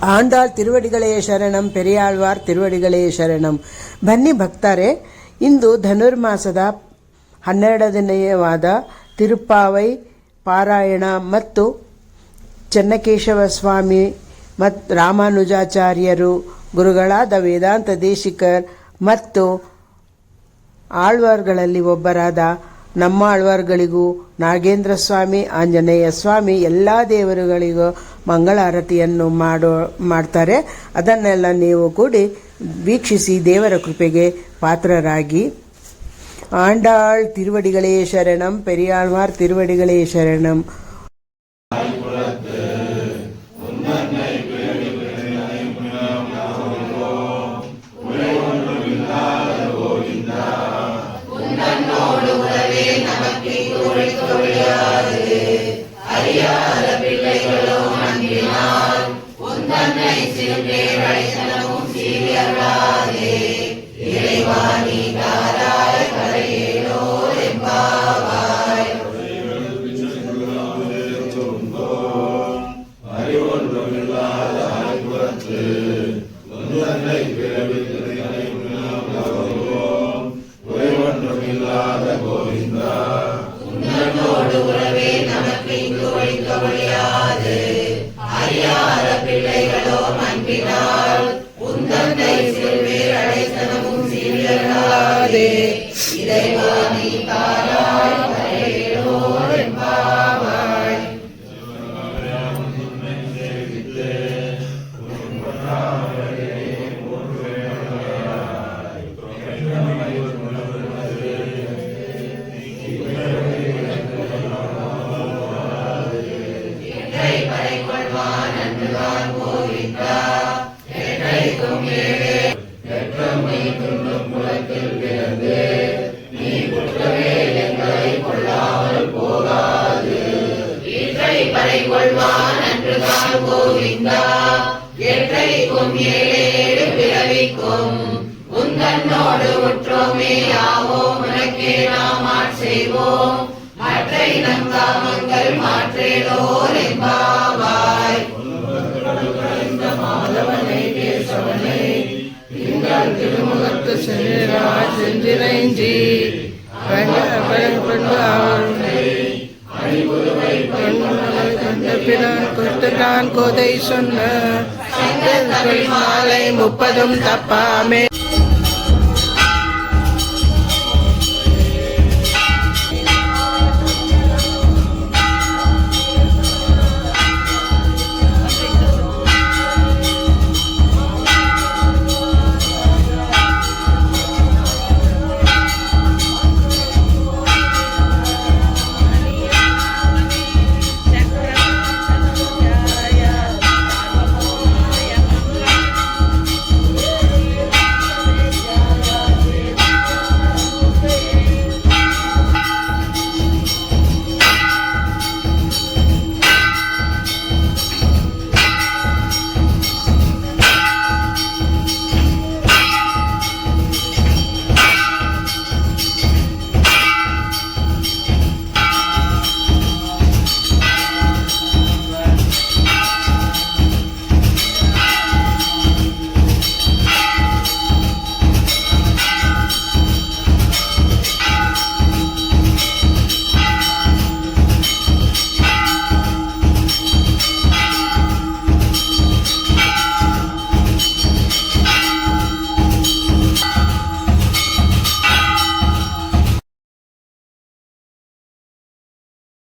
ಆಂಡಾಳ್ ತಿರುವಡಿಗಳೇ ಶರಣಂ, ಪೆರಿಯಾಳ್ವಾರ್ ತಿರುವಡಿಗಳೇ ಶರಣಂ. ಬನ್ನಿ ಭಕ್ತರೇ, ಇಂದು ಧನುರ್ಮಾಸದ 12ನೆಯವಾದ ತಿರುಪ್ಪಾವೈ ಪಾರಾಯಣ ಮತ್ತು ಚೆನ್ನಕೇಶವ ಸ್ವಾಮಿ ಮತ್ತು ರಾಮಾನುಜಾಚಾರ್ಯರು, ಗುರುಗಳಾದ ವೇದಾಂತ ದೇಶಿಕರ್ ಮತ್ತು ಆಳ್ವಾರ್ಗಳಲ್ಲಿ ಒಬ್ಬರಾದ ನಮ್ಮ ಆಳ್ವಾರ್ಗಳಿಗೂ, ನಾಗೇಂದ್ರ ಸ್ವಾಮಿ, ಆಂಜನೇಯ ಸ್ವಾಮಿ ಎಲ್ಲ ದೇವರುಗಳಿಗೂ ಮಂಗಳಾರತಿಯನ್ನು ಮಾಡ್ತಾರೆ. ಅದನ್ನೆಲ್ಲ ನೀವು ಕೂಡಿ ವೀಕ್ಷಿಸಿ ದೇವರ ಕೃಪೆಗೆ ಪಾತ್ರರಾಗಿ. ஆண்டாள் திருவடிகளே சரணம், பெரியாழ்வார் திருவடிகளே சரணம். உந்தன்னோடு உற்றோமே யாவோம் உனக்கே நாம் ஆட்செய்வோம் மற்றை நம் காமங்கள் மாற்றேலோர் என்பாவாய். மாதவனை கேசவனை திங்கள் திருமுகத்து சென்றாய் சென்றிரைஞ்சி கொட்டுதான் கோதை சொன்ன மாலை 30 தப்பாமே.